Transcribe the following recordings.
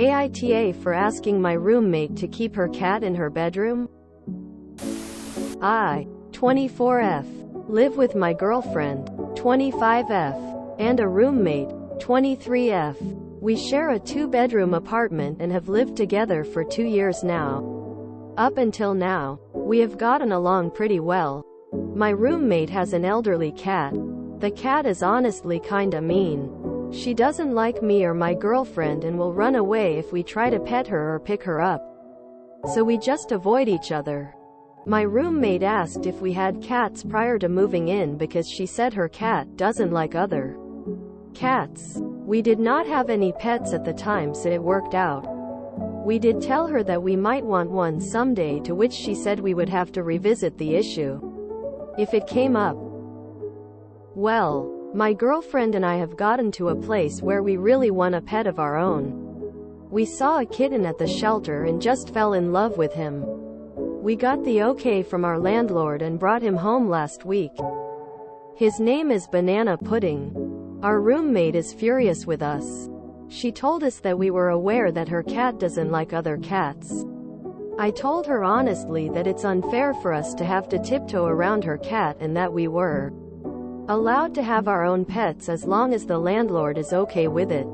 AITA for asking my roommate to keep her cat in her bedroom? I, 24F, live with my girlfriend, 25F, and a roommate, 23F. We share a 2-bedroom apartment and have lived together for 2 years now. Up until now, we have gotten along pretty well. My roommate has an elderly cat. The cat is honestly kinda mean. She doesn't like me or my girlfriend and will run away if we try to pet her or pick her up. So we just avoid each other. My roommate asked if we had cats prior to moving in because she said her cat doesn't like other cats. We did not have any pets at the time, so it worked out. We did tell her that we might want one someday, to which she said we would have to revisit the issue if it came up. Well, my girlfriend and I have gotten to a place where we really want a pet of our own. We saw a kitten at the shelter and just fell in love with him. We got the okay from our landlord and brought him home last week. His name is Banana Pudding. Our roommate is furious with us. She told us that we were aware that her cat doesn't like other cats. I told her honestly that it's unfair for us to have to tiptoe around her cat and that we were allowed to have our own pets as long as the landlord is okay with it.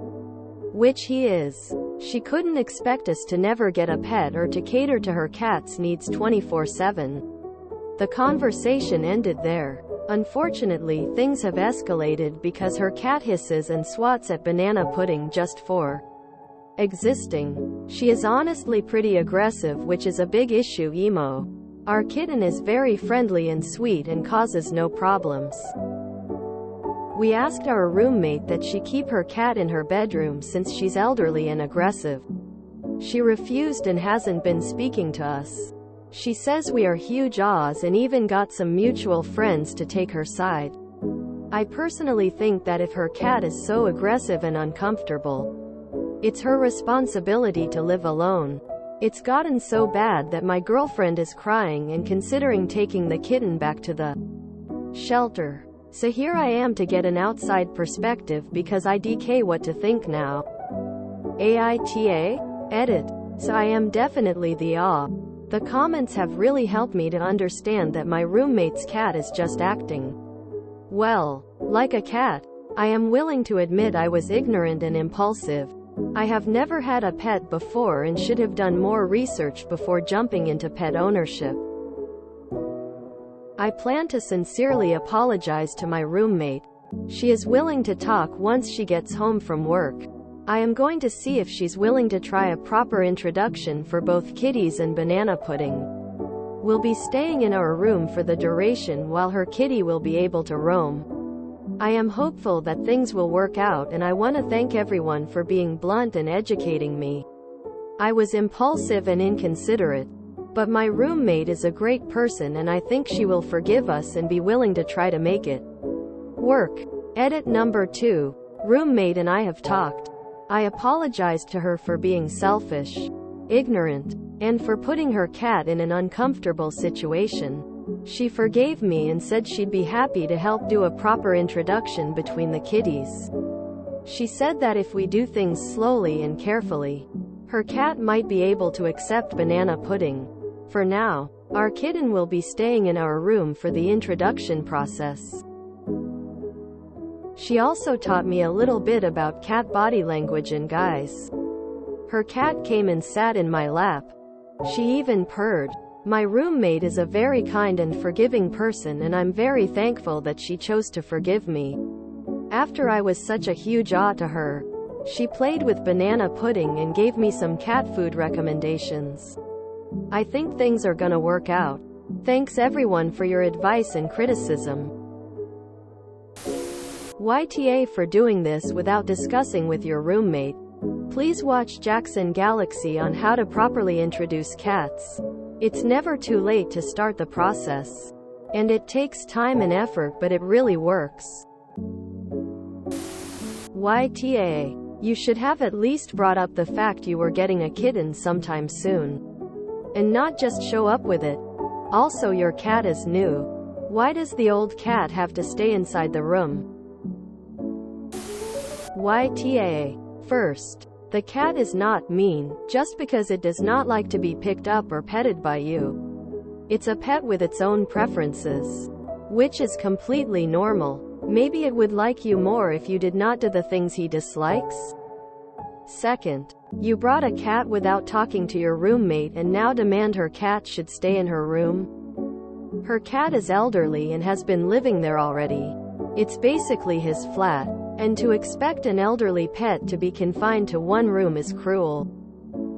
Which he is. She couldn't expect us to never get a pet or to cater to her cat's needs 24/7. The conversation ended there. Unfortunately, things have escalated because her cat hisses and swats at Banana Pudding just for existing. She is honestly pretty aggressive, which is a big issue. Emo. Our kitten is very friendly and sweet and causes no problems. We asked our roommate that she keep her cat in her bedroom since she's elderly and aggressive. She refused and hasn't been speaking to us. She says we are huge ahs and even got some mutual friends to take her side. I personally think that if her cat is so aggressive and uncomfortable, it's her responsibility to live alone. It's gotten so bad that my girlfriend is crying and considering taking the kitten back to the shelter. So here I am to get an outside perspective because I DK what to think now. AITA? Edit. So I am definitely the ah. The comments have really helped me to understand that my roommate's cat is just acting well, like a cat. I am willing to admit I was ignorant and impulsive. I have never had a pet before and should have done more research before jumping into pet ownership. I plan to sincerely apologize to my roommate. She is willing to talk once she gets home from work. I am going to see if she's willing to try a proper introduction for both kitties and Banana Pudding. We'll be staying in our room for the duration while her kitty will be able to roam. I am hopeful that things will work out, and I want to thank everyone for being blunt and educating me. I was impulsive and inconsiderate. But my roommate is a great person and I think she will forgive us and be willing to try to make it work. Edit number 2. Roommate and I have talked. I apologized to her for being selfish, ignorant, and for putting her cat in an uncomfortable situation. She forgave me and said she'd be happy to help do a proper introduction between the kitties. She said that if we do things slowly and carefully, her cat might be able to accept Banana Pudding. For now, our kitten will be staying in our room for the introduction process. She also taught me a little bit about cat body language and guys. Her cat came and sat in my lap. She even purred. My roommate is a very kind and forgiving person and I'm very thankful that she chose to forgive me. After I was such a huge ah to her, she played with Banana Pudding and gave me some cat food recommendations. I think things are gonna work out. Thanks everyone for your advice and criticism. YTA for doing this without discussing with your roommate. Please watch Jackson Galaxy on how to properly introduce cats. It's never too late to start the process. And it takes time and effort, but it really works. YTA. You should have at least brought up the fact you were getting a kitten sometime soon. And not just show up with it. Also, your cat is new. Why does the old cat have to stay inside the room? YTA. First, The cat is not mean, just because it does not like to be picked up or petted by you. It's a pet with its own preferences, which is completely normal. Maybe it would like you more if you did not do the things he dislikes. Second, you brought a cat without talking to your roommate and now demand her cat should stay in her room. Her cat is elderly and has been living there already. It's basically his flat, and to expect an elderly pet to be confined to one room is cruel,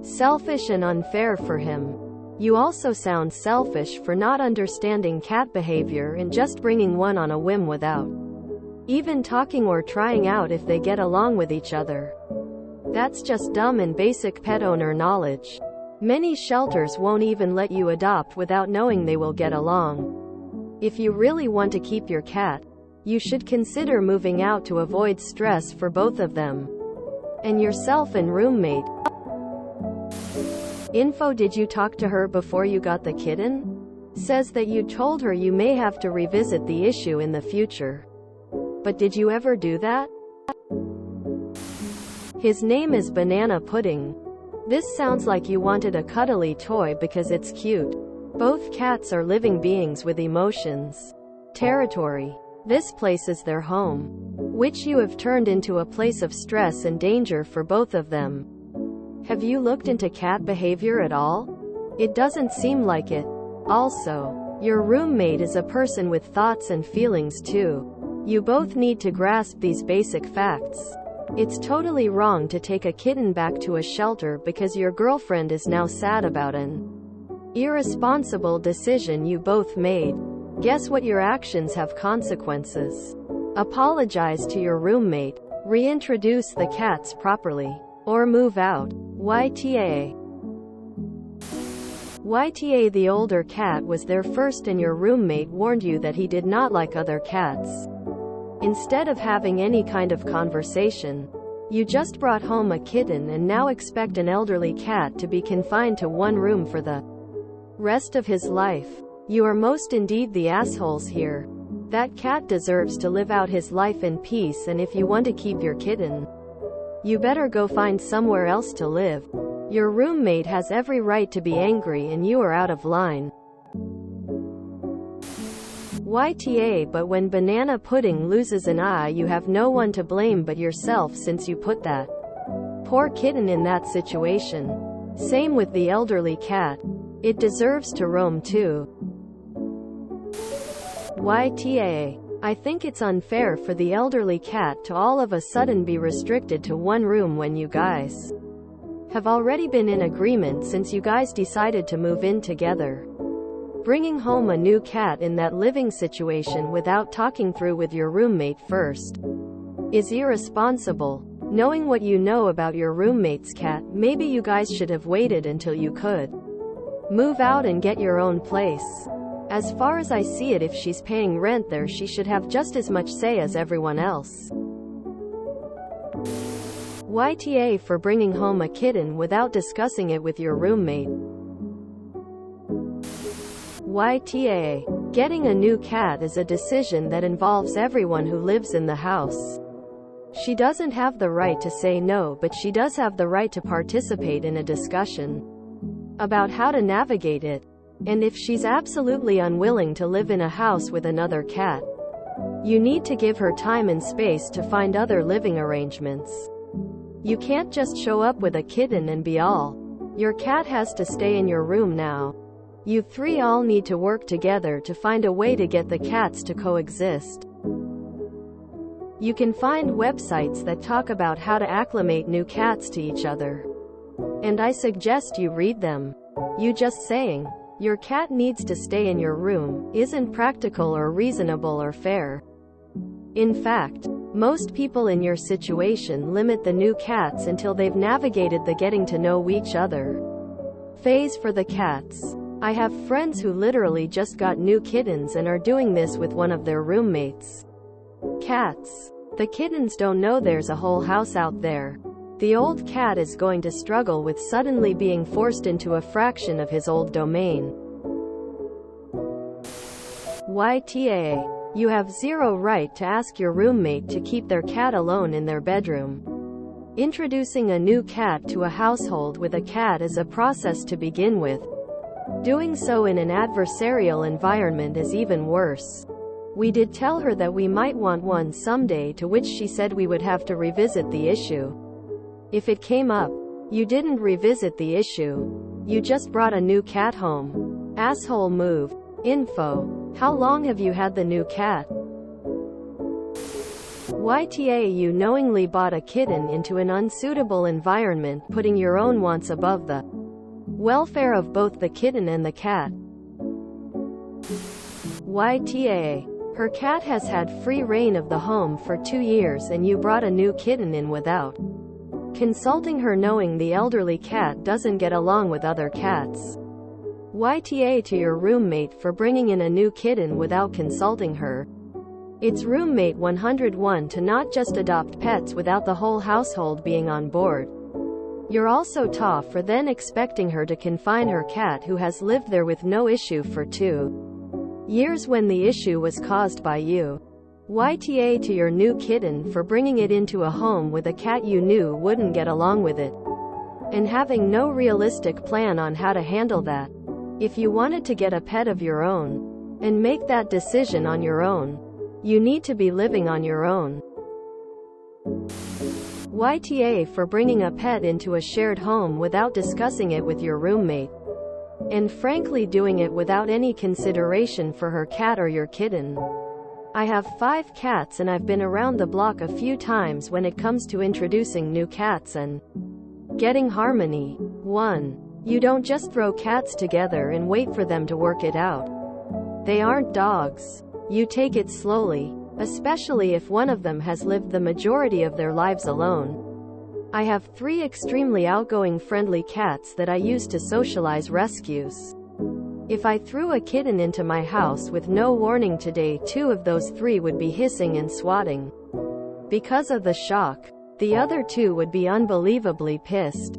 selfish and unfair for him. You also sound selfish for not understanding cat behavior and just bringing one on a whim without even talking or trying out if they get along with each other. That's just dumb and basic pet owner knowledge. Many shelters won't even let you adopt without knowing they will get along. If you really want to keep your cat, you should consider moving out to avoid stress for both of them and yourself and roommate. Info: did you talk to her before you got the kitten? Says that you told her you may have to revisit the issue in the future. But did you ever do that? His name is Banana Pudding. This sounds like you wanted a cuddly toy because it's cute. Both cats are living beings with emotions. Territory. This place is their home, which you have turned into a place of stress and danger for both of them. Have you looked into cat behavior at all? It doesn't seem like it. Also, your roommate is a person with thoughts and feelings too. You both need to grasp these basic facts. It's totally wrong to take a kitten back to a shelter because your girlfriend is now sad about an irresponsible decision you both made. Guess what? Your actions have consequences. Apologize to your roommate, reintroduce the cats properly, or move out. YTA. YTA. The older cat was there first and your roommate warned you that he did not like other cats. Instead of having any kind of conversation, you just brought home a kitten and now expect an elderly cat to be confined to one room for the rest of his life. You are most indeed the assholes here. That cat deserves to live out his life in peace, and if you want to keep your kitten, you better go find somewhere else to live. Your roommate has every right to be angry and you are out of line. YTA. But when Banana Pudding loses an eye, you have no one to blame but yourself, since you put that poor kitten in that situation. Same with the elderly cat. It deserves to roam too. YTA. I think it's unfair for the elderly cat to all of a sudden be restricted to one room when you guys have already been in agreement since you guys decided to move in together. Bringing home a new cat in that living situation without talking through with your roommate first is irresponsible. Knowing what you know about your roommate's cat, maybe you guys should have waited until you could move out and get your own place. As far as I see it, if she's paying rent there, she should have just as much say as everyone else. YTA. For bringing home a kitten without discussing it with your roommate. YTA. Getting a new cat is a decision that involves everyone who lives in the house. She doesn't have the right to say no, but she does have the right to participate in a discussion about how to navigate it. And if she's absolutely unwilling to live in a house with another cat, you need to give her time and space to find other living arrangements. You can't just show up with a kitten and be all, your cat has to stay in your room now. You three all need to work together to find a way to get the cats to coexist. You can find websites that talk about how to acclimate new cats to each other, and I suggest you read them. You just saying your cat needs to stay in your room isn't practical or reasonable or fair. In fact, most people in your situation limit the new cats until they've navigated the getting to know each other phase for the cats. I have friends who literally just got new kittens and are doing this with one of their roommates' cats. The kittens don't know there's a whole house out there. The old cat is going to struggle with suddenly being forced into a fraction of his old domain. YTA. You have zero right to ask your roommate to keep their cat alone in their bedroom. Introducing a new cat to a household with a cat is a process to begin with. Doing so in an adversarial environment is even worse. We did tell her that we might want one someday, to which she said we would have to revisit the issue. If it came up, you didn't revisit the issue. You just brought a new cat home. Asshole move. Info. How long have you had the new cat? YTA, you knowingly bought a kitten into an unsuitable environment, putting your own wants above the welfare of both the kitten and the cat. YTA. Her cat has had free reign of the home for 2 years and you brought a new kitten in without consulting her, knowing the elderly cat doesn't get along with other cats. YTA to your roommate for bringing in a new kitten without consulting her. It's roommate 101 to not just adopt pets without the whole household being on board. You're also tough for then expecting her to confine her cat, who has lived there with no issue for 2 years when the issue was caused by you. YTA to your new kitten for bringing it into a home with a cat you knew wouldn't get along with it, and having no realistic plan on how to handle that. If you wanted to get a pet of your own and make that decision on your own, you need to be living on your own. YTA for bringing a pet into a shared home without discussing it with your roommate, and frankly doing it without any consideration for her cat or your kitten. I have 5 cats and I've been around the block a few times when it comes to introducing new cats and getting harmony. 1. You don't just throw cats together and wait for them to work it out. They aren't dogs. You take it slowly, especially if one of them has lived the majority of their lives alone. I have 3 extremely outgoing friendly cats that I use to socialize rescues. If I threw a kitten into my house with no warning today, 2 of those 3 would be hissing and swatting because of the shock. The other 2 would be unbelievably pissed.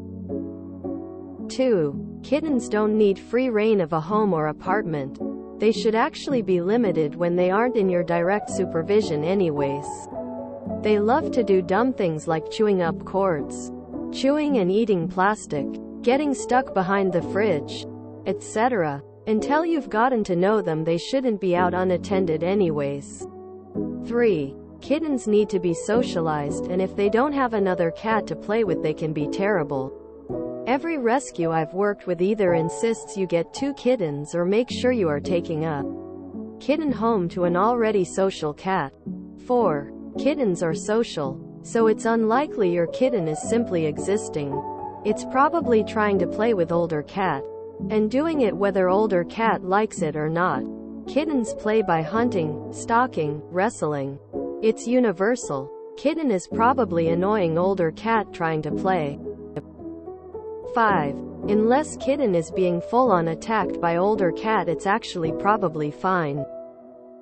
2. Kittens don't need free reign of a home or apartment. They should actually be limited when they aren't in your direct supervision anyways. They love to do dumb things like chewing up cords, chewing and eating plastic, getting stuck behind the fridge, etc. Until you've gotten to know them, they shouldn't be out unattended anyways. 3. Kittens need to be socialized, and if they don't have another cat to play with, they can be terrible. Every rescue I've worked with either insists you get 2 kittens or make sure you are taking a kitten home to an already social cat. 4. Kittens are social, so it's unlikely your kitten is simply existing. It's probably trying to play with older cat, and doing it whether older cat likes it or not. Kittens play by hunting, stalking, wrestling. It's universal. Kitten is probably annoying older cat trying to play. 5. Unless kitten is being full-on attacked by older cat, it's actually probably fine.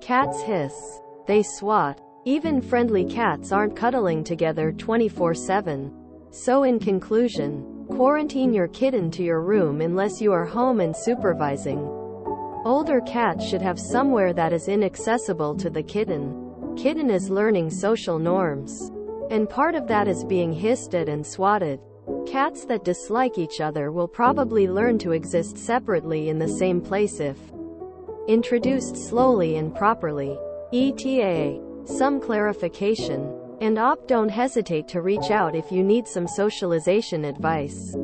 Cats hiss. They swat. Even friendly cats aren't cuddling together 24/7. So in conclusion, quarantine your kitten to your room unless you are home and supervising. Older cats should have somewhere that is inaccessible to the kitten. Kitten is learning social norms, and part of that is being hissed at and swatted. Cats that dislike each other will probably learn to exist separately in the same place if introduced slowly and properly. ETA. Some clarification. And don't hesitate to reach out if you need some socialization advice.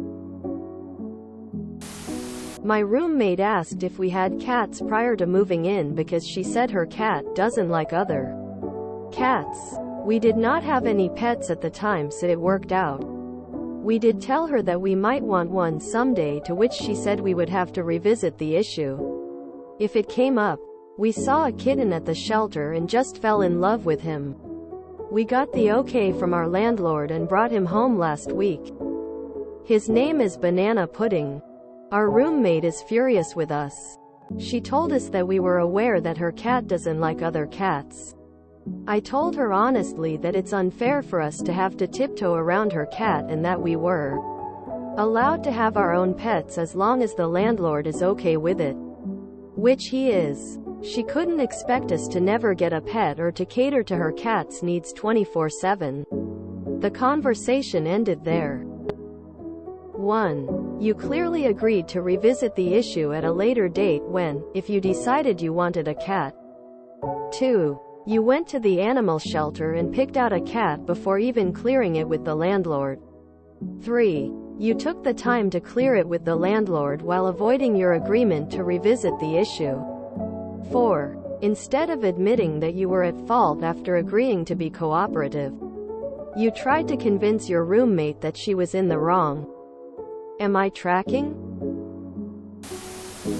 My roommate asked if we had cats prior to moving in because she said her cat doesn't like other cats. We did not have any pets at the time, so it worked out. We did tell her that we might want one someday, to which she said we would have to revisit the issue if it came up. We saw a kitten at the shelter and just fell in love with him. We got the okay from our landlord and brought him home last week. His name is Banana Pudding. Our roommate is furious with us. She told us that we were aware that her cat doesn't like other cats. I told her honestly that it's unfair for us to have to tiptoe around her cat and that we were allowed to have our own pets as long as the landlord is okay with it. Which he is. She couldn't expect us to never get a pet or to cater to her cat's needs 24/7. The conversation ended there. 1. You clearly agreed to revisit the issue at a later date when, if you decided you wanted a cat. 2. You went to the animal shelter and picked out a cat before even clearing it with the landlord. 3. You took the time to clear it with the landlord while avoiding your agreement to revisit the issue. 4. Instead of admitting that you were at fault after agreeing to be cooperative, you tried to convince your roommate that she was in the wrong. Am I tracking?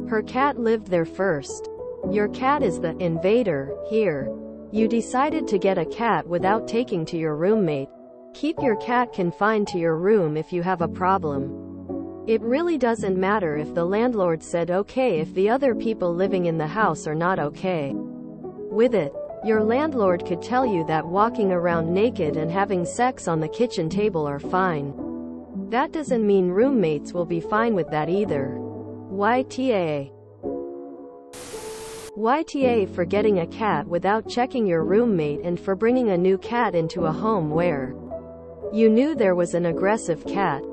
Her cat lived there first. Your cat is the invader here. You decided to get a cat without taking to your roommate. Keep your cat confined to your room if you have a problem. It really doesn't matter if the landlord said okay if the other people living in the house are not okay with it. Your landlord could tell you that walking around naked and having sex on the kitchen table are fine. That doesn't mean roommates will be fine with that either. YTA. YTA for getting a cat without checking your roommate and for bringing a new cat into a home where you knew there was an aggressive cat.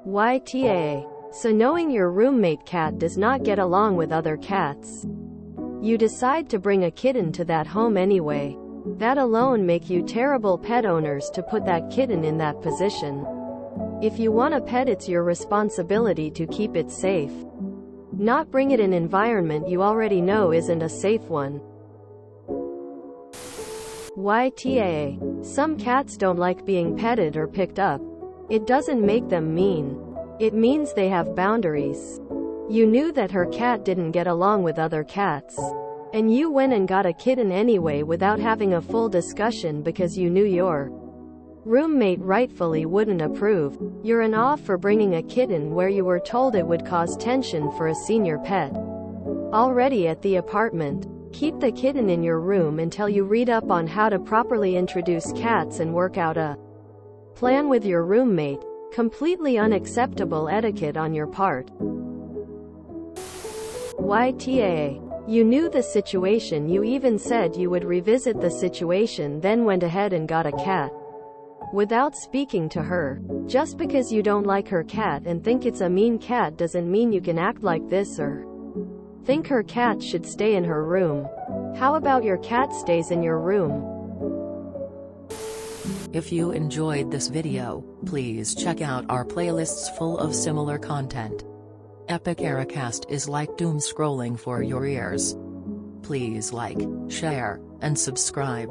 YTA. So knowing your roommate cat does not get along with other cats, you decide to bring a kitten to that home anyway. That alone make you terrible pet owners to put that kitten in that position. If you want a pet, it's your responsibility to keep it safe. Not bring it in an environment you already know isn't a safe one. YTA. Some cats don't like being petted or picked up. It doesn't make them mean. It means they have boundaries. You knew that her cat didn't get along with other cats, and you went and got a kitten anyway without having a full discussion because you knew your roommate rightfully wouldn't approve. You're an off for bringing a kitten where you were told it would cause tension for a senior pet. Already at the apartment. Keep the kitten in your room until you read up on how to properly introduce cats and work out a plan with your roommate. Completely unacceptable etiquette on your part. YTA. You knew the situation, you even said you would revisit the situation, then went ahead and got a cat without speaking to her. Just because you don't like her cat and think it's a mean cat doesn't mean you can act like this or think her cat should stay in her room. How about your cat stays in your room? If you enjoyed this video, please check out our playlists full of similar content. Epic Eracast is like doom scrolling for your ears. Please like, share, and subscribe.